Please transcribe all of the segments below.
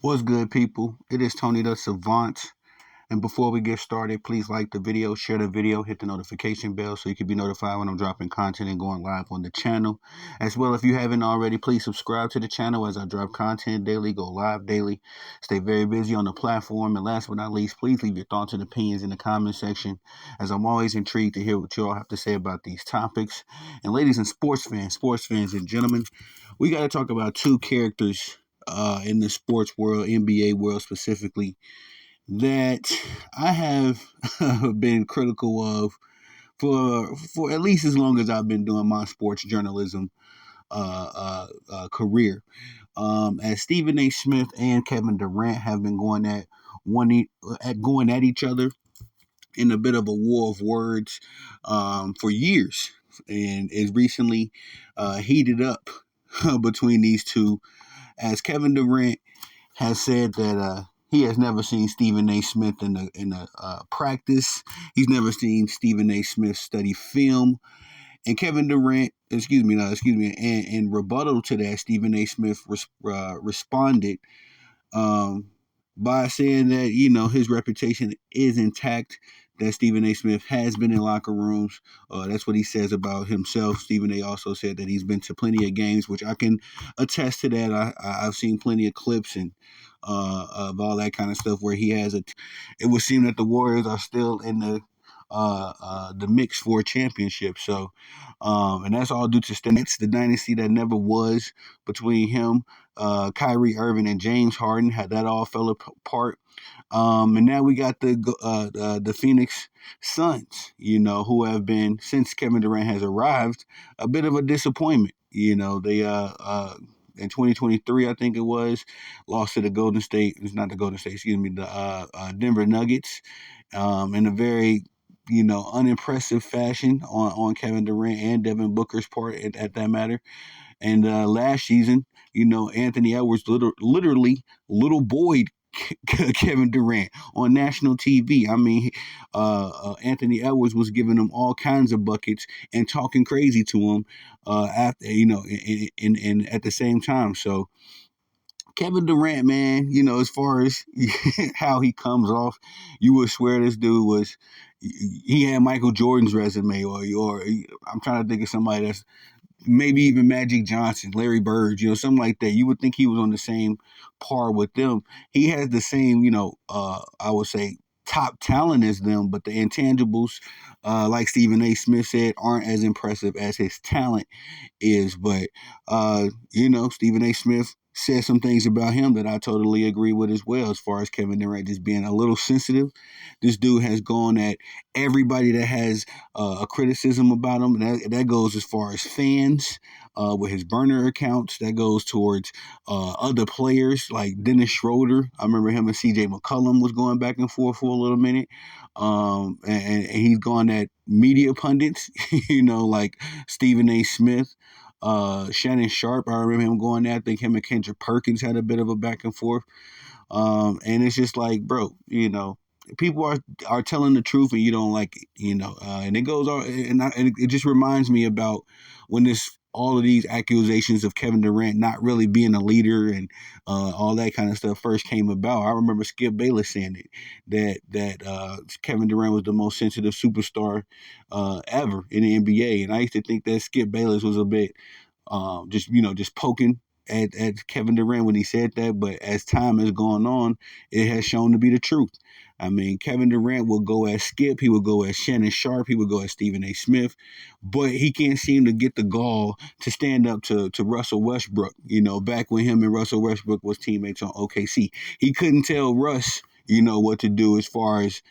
What's good, people? It is Tony the Savant. And before we get started, please like the video, share the video, hit the notification bell so you can be notified when I'm dropping content and going live on the channel. As well, if you haven't already, please subscribe to the channel as I drop content daily, go live daily, stay very busy on the platform. And last but not least, please leave your thoughts and opinions in the comment section, as I'm always intrigued to hear what you all have to say about these topics. And ladies and sports fans and gentlemen, we got to talk about two characters in the sports world, NBA world specifically, that I have been critical of for at least as long as I've been doing my sports journalism career. As Stephen A. Smith and Kevin Durant have been going at each other in a bit of a war of words for years, and it's recently heated up between these two, as Kevin Durant has said that he has never seen Stephen A. Smith in a practice. He's never seen Stephen A. Smith study film. And Kevin Durant, in rebuttal to that, Stephen A. Smith responded um, by saying that his reputation is intact. That Stephen A. Smith has been in locker rooms. That's what he says about himself. Stephen A. also said that he's been to plenty of games, which I can attest to that. I've seen plenty of clips and of all that kind of stuff where he has a. It would seem that the Warriors are still in the mix for a championship. So, and that's all due to the dynasty that never was between him, Kyrie Irving, and James Harden. Had that all fell apart. And now we got the Phoenix Suns, who have been, since Kevin Durant has arrived, a bit of a disappointment. They in 2023, I think it was, lost to the Golden State. It's not the Golden State, excuse me, the Denver Nuggets, in a very unimpressive fashion on Kevin Durant and Devin Booker's part at that matter. And last season, Anthony Edwards literally little boyed Kevin Durant on national TV. I mean, Anthony Edwards was giving him all kinds of buckets and talking crazy to him after, and at the same time. So Kevin Durant, man, as far as how he comes off, you would swear this dude was he had Michael Jordan's resume, or I'm trying to think of somebody that's maybe even Magic Johnson, Larry Bird, something like that. You would think he was on the same par with them. He has the same, I would say, top talent as them, but the intangibles, like Stephen A. Smith said, aren't as impressive as his talent is. But Stephen A. Smith said some things about him that I totally agree with as well, as far as Kevin Durant just being a little sensitive. This dude has gone at everybody that has a criticism about him. That goes as far as fans with his burner accounts. That goes towards other players like Dennis Schroeder. I remember him and CJ McCollum was going back and forth for a little minute. And he's gone at media pundits, like Stephen A. Smith, Shannon Sharp. I remember him going there. I think him and Kendrick Perkins had a bit of a back and forth. And it's just like, bro, people are telling the truth and you don't like it, and it goes on. And it just reminds me about when all of these accusations of Kevin Durant not really being a leader and all that kind of stuff first came about. I remember Skip Bayless saying it, that Kevin Durant was the most sensitive superstar ever in the NBA, and I used to think that Skip Bayless was a bit just poking at Kevin Durant when he said that. But as time has gone on, it has shown to be the truth. I mean, Kevin Durant will go as Skip, he will go as Shannon Sharp, he will go as Stephen A. Smith, but he can't seem to get the gall to stand up to Russell Westbrook. Back when him and Russell Westbrook was teammates on OKC, he couldn't tell Russ, what to do as far as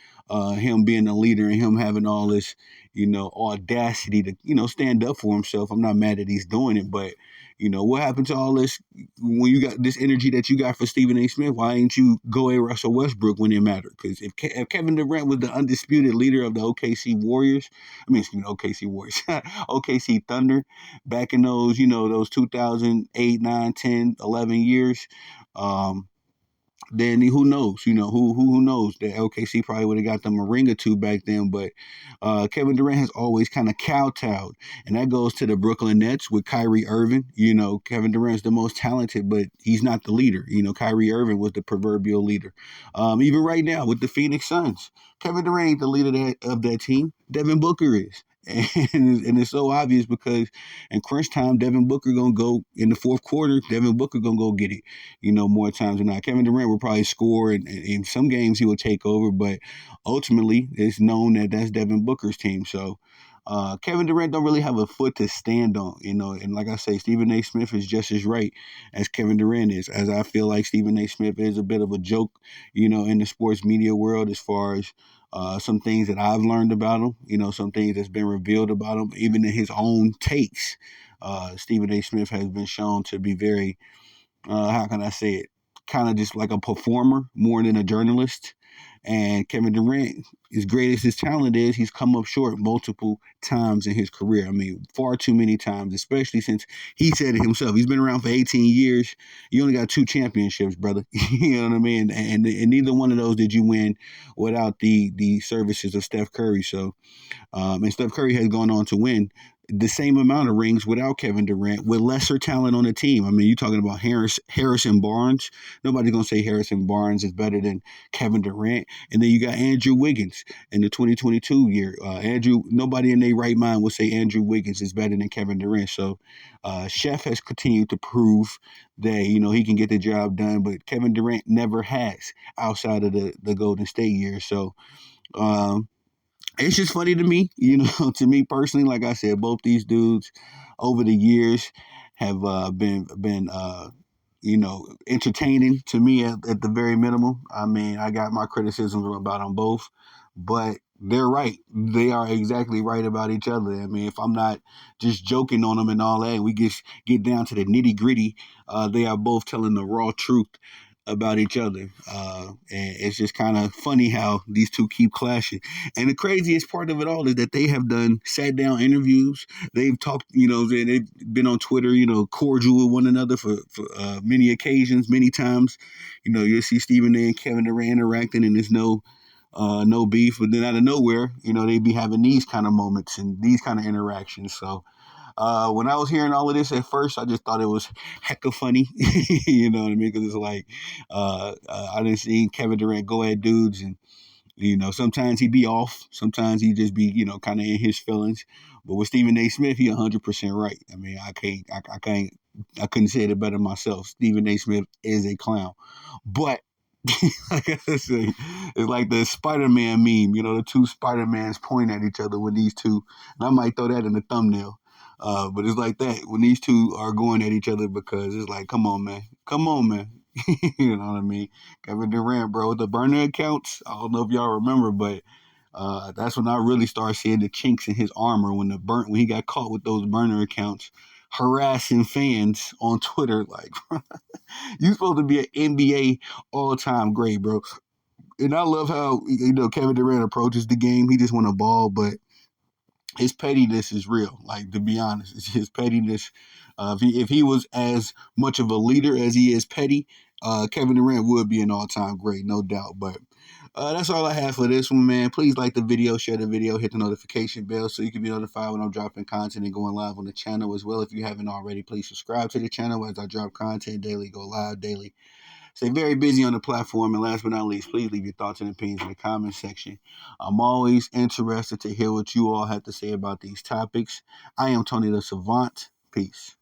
him being a leader and him having all this, audacity to, stand up for himself. I'm not mad that he's doing it, but what happened to all this when you got this energy that you got for Stephen A. Smith? Why ain't you go at Russell Westbrook when it mattered? Because if Kevin Durant was the undisputed leader of the OKC Warriors, OKC Warriors, OKC Thunder, back in those, those 2008, 9, 10, 11 years, um, then who knows? Who knows that OKC probably would have got them a ring or two back then. But Kevin Durant has always kind of kowtowed, and that goes to the Brooklyn Nets with Kyrie Irving. Kevin Durant's the most talented, but he's not the leader. Kyrie Irving was the proverbial leader. Even right now with the Phoenix Suns, Kevin Durant ain't the leader of that team. Devin Booker is. And it's so obvious because in crunch time, Devin Booker gonna go in the fourth quarter. Devin Booker gonna go get it. More times than not. Kevin Durant will probably score, and in some games he will take over, but ultimately it's known that that's Devin Booker's team. So Kevin Durant don't really have a foot to stand on, and like I say, Stephen A. Smith is just as right as Kevin Durant is, as I feel like Stephen A. Smith is a bit of a joke, in the sports media world as far as some things that I've learned about him, some things that's been revealed about him, even in his own takes. Stephen A. Smith has been shown to be very how can I say it? Kind of just like a performer more than a journalist. And Kevin Durant, as great as his talent is, he's come up short multiple times in his career. I mean, far too many times, especially since he said it himself. He's been around for 18 years. You only got two championships, brother. You know what I mean? And neither one of those did you win without the services of Steph Curry. So and Steph Curry has gone on to win the same amount of rings without Kevin Durant with lesser talent on the team. I mean, you're talking about Harrison Barnes. Nobody's going to say Harrison Barnes is better than Kevin Durant. And then you got Andrew Wiggins in the 2022 year. Nobody in their right mind would say Andrew Wiggins is better than Kevin Durant. So Chef has continued to prove that, he can get the job done, but Kevin Durant never has outside of the Golden State years. So, it's just funny to me, to me personally. Like I said, both these dudes over the years have been entertaining to me at the very minimum. I mean, I got my criticisms about them both, but they're right. They are exactly right about each other. I mean, if I'm not just joking on them and all that, we just get down to the nitty gritty. They are both telling the raw truth about each other. And it's just kind of funny how these two keep clashing. And the craziest part of it all is that they have done sat down interviews. They've talked, they've been on Twitter, cordial with one another for many occasions, many times. You'll see Stephen A. and Kevin Durant interacting, and there's no beef. But then out of nowhere, they be having these kind of moments and these kind of interactions. So when I was hearing all of this at first, I just thought it was hecka funny. You know what I mean? Because it's like I didn't see Kevin Durant go at dudes, and sometimes he be off, sometimes he just be kind of in his feelings. But with Stephen A. Smith, he 100% right. I mean, I couldn't say it better myself. Stephen A. Smith is a clown, but. Like I said, it's like the Spider-Man meme, the two Spider-Mans point at each other when these two, and I might throw that in the thumbnail. But it's like that when these two are going at each other because it's like, come on, man. Come on, man. You know what I mean? Kevin Durant, bro, the burner accounts. I don't know if y'all remember, but that's when I really started seeing the chinks in his armor when he got caught with those burner accounts harassing fans on Twitter. Like, you supposed to be an NBA all-time great, bro. And I love how Kevin Durant approaches the game. He just want a ball, but his pettiness is real. Like, to be honest, it's his pettiness. If he was as much of a leader as he is petty, Kevin Durant would be an all-time great, no doubt. But that's all I have for this one, man. Please like the video, share the video, hit the notification bell so you can be notified when I'm dropping content and going live on the channel as well. If you haven't already, please subscribe to the channel as I drop content daily, go live daily. Stay very busy on the platform. And last but not least, please leave your thoughts and opinions in the comments section. I'm always interested to hear what you all have to say about these topics. I am Tony the Savant. Peace.